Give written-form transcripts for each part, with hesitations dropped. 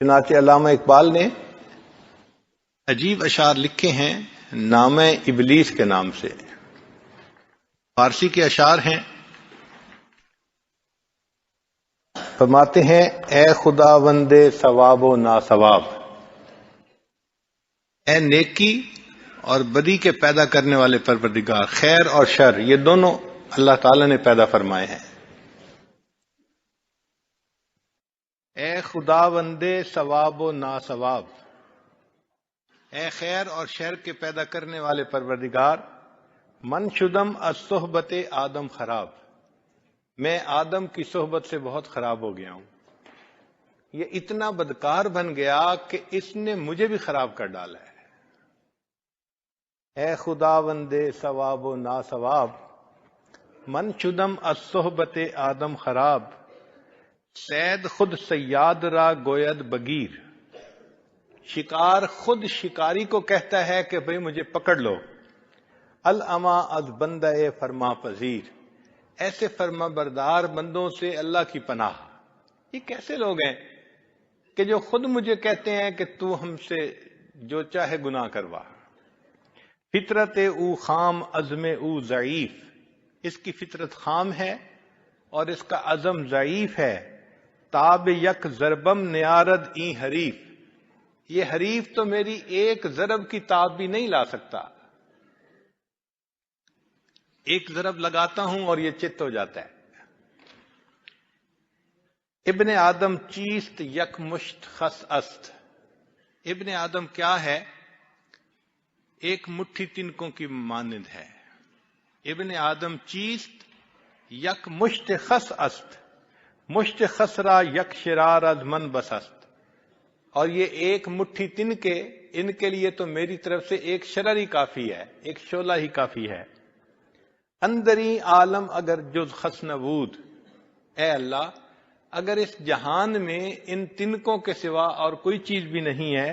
چنانچہ علامہ اقبال نے عجیب اشعار لکھے ہیں نام ابلیس کے نام سے. فارسی کے اشعار ہیں. فرماتے ہیں اے خدا وندے ثواب و نا ثواب، اے نیکی اور بدی کے پیدا کرنے والے پروردگار، خیر اور شر یہ دونوں اللہ تعالی نے پیدا فرمائے ہیں. اے خدا وندے ثواب و نا ثواب، اے خیر اور شر کے پیدا کرنے والے پروردگار، من شدم از صحبت آدم خراب، میں آدم کی صحبت سے بہت خراب ہو گیا ہوں. یہ اتنا بدکار بن گیا کہ اس نے مجھے بھی خراب کر ڈالا ہے. اے خدا وندے ثواب و نا ثواب، من شدم از صحبت آدم خراب، صید خود صیاد را گوید بگیر، شکار خود شکاری کو کہتا ہے کہ بھئی مجھے پکڑ لو. الاما از بندہ فرما پذیر، ایسے فرما بردار بندوں سے اللہ کی پناہ. یہ کیسے لوگ ہیں کہ جو خود مجھے کہتے ہیں کہ تو ہم سے جو چاہے گناہ کروا. فطرت او خام عزم او ضعیف، اس کی فطرت خام ہے اور اس کا عزم ضعیف ہے. تاب یک ضربم نیارد این حریف، یہ حریف تو میری ایک ضرب کی تاب بھی نہیں لا سکتا. ایک ضرب لگاتا ہوں اور یہ چت ہو جاتا ہے. ابن آدم چیست یک مشت خس است، ابن آدم کیا ہے؟ ایک مٹھی تنکوں کی مانند ہے. ابن آدم چیست یک مشت خس است، مشت خس را یک شرار از من بس است. اور یہ ایک مٹھی تنکے، ان کے لیے تو میری طرف سے ایک شرر ہی کافی ہے، ایک شعلہ ہی کافی ہے. اندری عالم اگر جز خس نبود، اے اللہ اگر اس جہان میں ان تنکوں کے سوا اور کوئی چیز بھی نہیں ہے،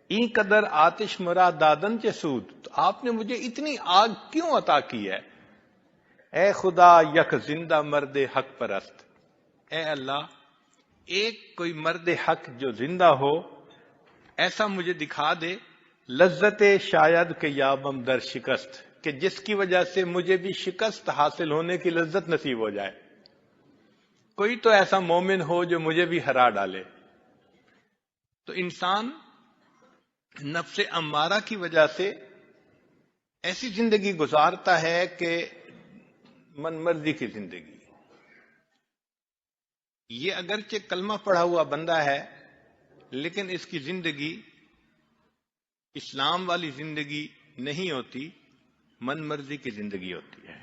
این قدر آتش مرا دادن چے سود، تو آپ نے مجھے اتنی آگ کیوں عطا کی ہے؟ اے خدا یک زندہ مرد حق پرست، اے اللہ ایک کوئی مرد حق جو زندہ ہو ایسا مجھے دکھا دے. لذت شاید کہ یابم در شکست، کہ جس کی وجہ سے مجھے بھی شکست حاصل ہونے کی لذت نصیب ہو جائے. کوئی تو ایسا مومن ہو جو مجھے بھی ہرا ڈالے. تو انسان نفس امارہ کی وجہ سے ایسی زندگی گزارتا ہے کہ من مرضی کی زندگی. یہ اگرچہ کلمہ پڑھا ہوا بندہ ہے لیکن اس کی زندگی اسلام والی زندگی نہیں ہوتی، من مرضی کی زندگی ہوتی ہے.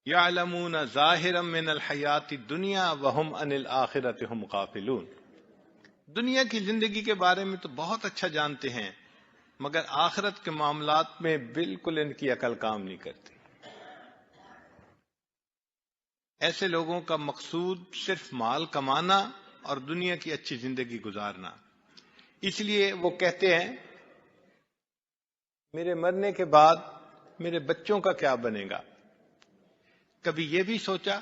یعلمون ظاہرا من الحیات الدنیا وہم عن الآخرۃ ہم غافلون. دنیا کی زندگی کے بارے میں تو بہت اچھا جانتے ہیں مگر آخرت کے معاملات میں بالکل ان کی عقل کام نہیں کرتی. ایسے لوگوں کا مقصود صرف مال کمانا اور دنیا کی اچھی زندگی گزارنا. اس لیے وہ کہتے ہیں میرے مرنے کے بعد میرے بچوں کا کیا بنے گا. کبھی یہ بھی سوچا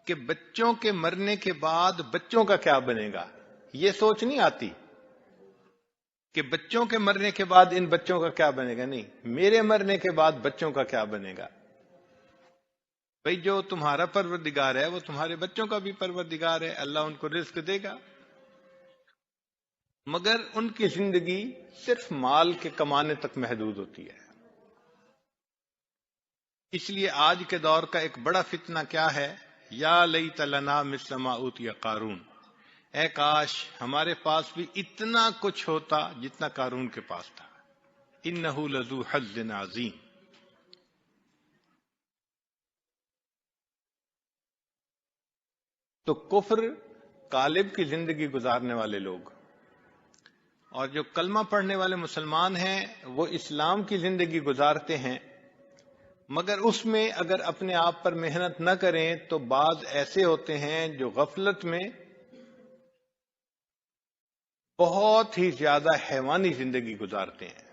کہ بچوں کے مرنے کے بعد بچوں کا کیا بنے گا؟ یہ سوچ نہیں آتی کہ بچوں کے مرنے کے بعد ان بچوں کا کیا بنے گا. نہیں، میرے مرنے کے بعد بچوں کا کیا بنے گا. بھئی جو تمہارا پروردگار ہے وہ تمہارے بچوں کا بھی پروردگار ہے، اللہ ان کو رزق دے گا. مگر ان کی زندگی صرف مال کے کمانے تک محدود ہوتی ہے. اس لیے آج کے دور کا ایک بڑا فتنہ کیا ہے؟ یا لیت لنا مثل ما اوتی قارون، اے کاش ہمارے پاس بھی اتنا کچھ ہوتا جتنا قارون کے پاس تھا. انہ لذو حظ عظیم. تو کفر غالب کی زندگی گزارنے والے لوگ اور جو کلمہ پڑھنے والے مسلمان ہیں وہ اسلام کی زندگی گزارتے ہیں، مگر اس میں اگر اپنے آپ پر محنت نہ کریں تو بعض ایسے ہوتے ہیں جو غفلت میں بہت ہی زیادہ حیوانی زندگی گزارتے ہیں.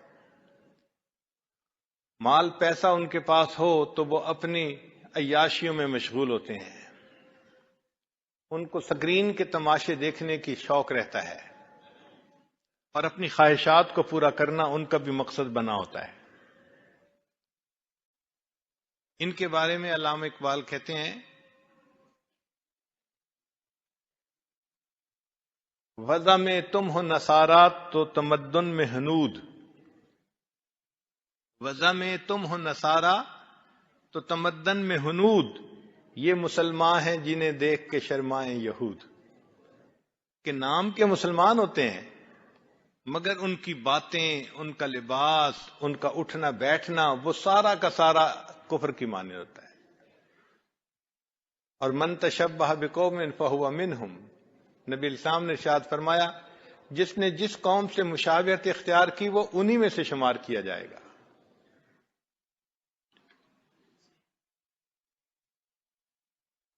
مال پیسہ ان کے پاس ہو تو وہ اپنی عیاشیوں میں مشغول ہوتے ہیں، ان کو سکرین کے تماشے دیکھنے کی شوق رہتا ہے، اور اپنی خواہشات کو پورا کرنا ان کا بھی مقصد بنا ہوتا ہے۔ ان کے بارے میں علامہ اقبال کہتے ہیں، وضع میں تم ہو نصارات تو تمدن میں ہنود، وضع میں تم ہو نصارا تو تمدن میں ہنود، یہ مسلمان ہیں جنہیں دیکھ کے شرمائیں یہود۔ کہ نام کے مسلمان ہوتے ہیں مگر ان کی باتیں، ان کا لباس، ان کا اٹھنا بیٹھنا، وہ سارا کا سارا کفر کی معنی ہوتا ہے۔ اور من تشبہ بقوم فہو منہم، نبی الاسلام نے ارشاد فرمایا جس نے جس قوم سے مشابہت اختیار کی وہ انہی میں سے شمار کیا جائے گا۔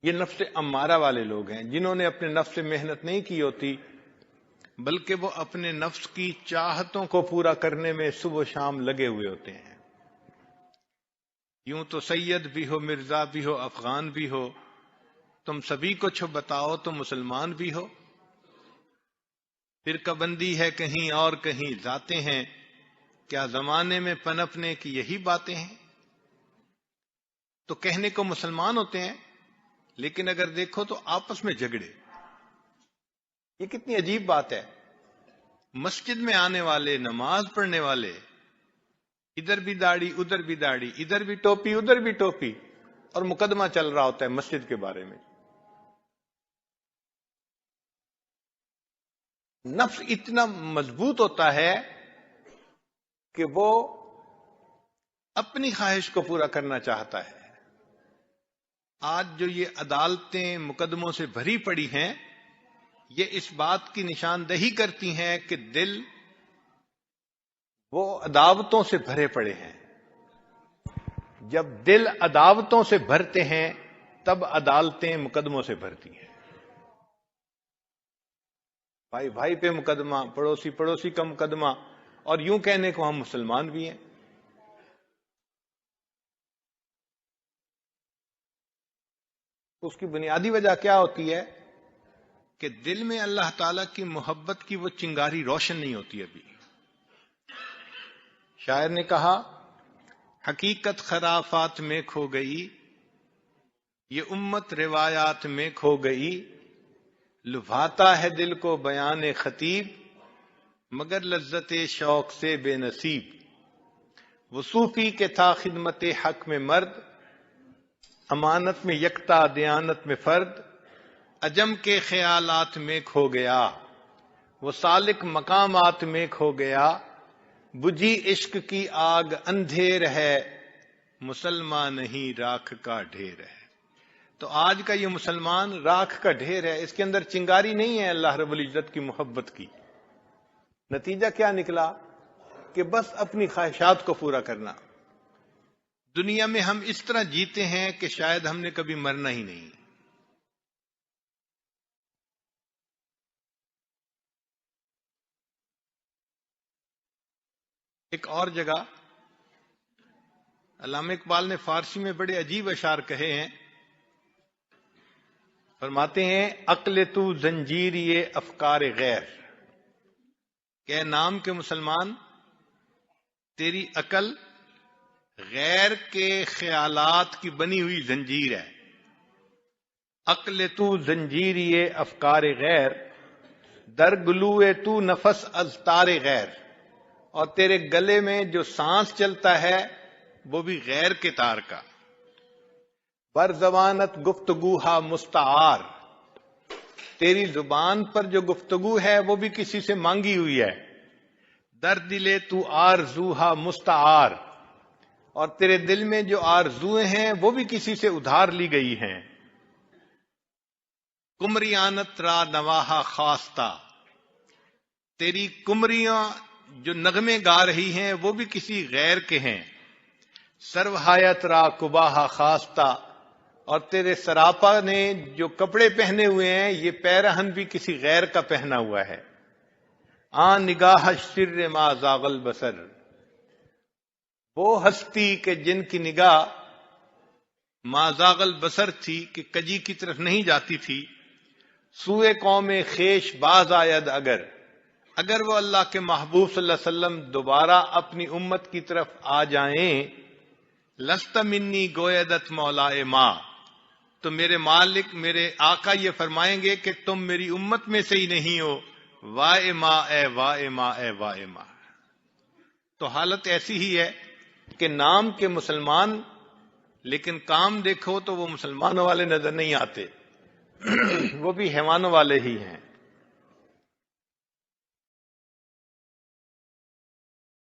یہ نفس امارہ والے لوگ ہیں جنہوں نے اپنے نفس سے محنت نہیں کی ہوتی، بلکہ وہ اپنے نفس کی چاہتوں کو پورا کرنے میں صبح و شام لگے ہوئے ہوتے ہیں۔ یوں تو سید بھی ہو، مرزا بھی ہو، افغان بھی ہو، تم سبھی کو چھو بتاؤ تو مسلمان بھی ہو۔ فرقہ بندی ہے کہیں اور کہیں ذاتیں ہیں، کیا زمانے میں پنپنے کی یہی باتیں ہیں؟ تو کہنے کو مسلمان ہوتے ہیں لیکن اگر دیکھو تو آپس میں جھگڑے۔ یہ کتنی عجیب بات ہے، مسجد میں آنے والے، نماز پڑھنے والے، ادھر بھی داڑھی ادھر بھی داڑھی، ادھر بھی ٹوپی ادھر بھی ٹوپی، اور مقدمہ چل رہا ہوتا ہے مسجد کے بارے میں۔ نفس اتنا مضبوط ہوتا ہے کہ وہ اپنی خواہش کو پورا کرنا چاہتا ہے۔ آج جو یہ عدالتیں مقدموں سے بھری پڑی ہیں، یہ اس بات کی نشاندہی کرتی ہیں کہ دل وہ عداوتوں سے بھرے پڑے ہیں۔ جب دل عداوتوں سے بھرتے ہیں تب عدالتیں مقدموں سے بھرتی ہیں۔ بھائی بھائی پہ مقدمہ، پڑوسی پڑوسی کا مقدمہ، اور یوں کہنے کو ہم مسلمان بھی ہیں۔ اس کی بنیادی وجہ کیا ہوتی ہے کہ دل میں اللہ تعالی کی محبت کی وہ چنگاری روشن نہیں ہوتی ابھی۔ شاعر نے کہا حقیقت خرافات میں کھو گئی، یہ امت روایات میں کھو گئی، لبھاتا ہے دل کو بیان خطیب، مگر لذت شوق سے بے نصیب۔ وہ صوفی کے تھا خدمت حق میں مرد، امانت میں یکتا دیانت میں فرد، عجم کے خیالات میں کھو گیا، وہ سالک مقامات میں کھو گیا، بجھی عشق کی آگ اندھیر ہے، مسلمان نہیں راکھ کا ڈھیر ہے۔ تو آج کا یہ مسلمان راکھ کا ڈھیر ہے، اس کے اندر چنگاری نہیں ہے اللہ رب العزت کی محبت کی۔ نتیجہ کیا نکلا کہ بس اپنی خواہشات کو پورا کرنا۔ دنیا میں ہم اس طرح جیتے ہیں کہ شاید ہم نے کبھی مرنا ہی نہیں۔ ایک اور جگہ علامہ اقبال نے فارسی میں بڑے عجیب اشعار کہے ہیں، فرماتے ہیں عقل تو زنجیری افکار غیر، کہ نام کے مسلمان تیری عقل غیر کے خیالات کی بنی ہوئی زنجیر ہے۔ عقل تو زنجیری افکار غیر، در گلوئے تو نفس از تار غیر، اور تیرے گلے میں جو سانس چلتا ہے وہ بھی غیر کے تار کا۔ بر زبانت گفتگوہا مستعار، تیری زبان پر جو گفتگو ہے وہ بھی کسی سے مانگی ہوئی ہے۔ در دلے تو آرزوہا مستعار، اور تیرے دل میں جو آرزویں ہیں وہ بھی کسی سے ادھار لی گئی ہیں۔ کمریانت را نواہا خواستہ، تیری کمریاں جو نغمے گا رہی ہیں وہ بھی کسی غیر کے ہیں۔ سروہایت را کباہا خواستہ، اور تیرے سراپا نے جو کپڑے پہنے ہوئے ہیں یہ پیرہن بھی کسی غیر کا پہنا ہوا ہے۔ آن نگاہ سر ما زاغ البصر، وہ ہستی کہ جن کی نگاہ ما زاغ البصر تھی کہ کجی کی طرف نہیں جاتی تھی. سوئے قوم خیش باز آید اگر وہ اللہ کے محبوب صلی اللہ علیہ وسلم دوبارہ اپنی امت کی طرف آ جائیں، لست منی گویدت مولا ما، تو میرے مالک میرے آقا یہ فرمائیں گے کہ تم میری امت میں سے ہی نہیں ہو. وائے ما اے وائے ما اے وائے ما. تو حالت ایسی ہی ہے کہ نام کے مسلمان، لیکن کام دیکھو تو وہ مسلمانوں والے نظر نہیں آتے، وہ بھی حیوانوں والے ہی ہیں.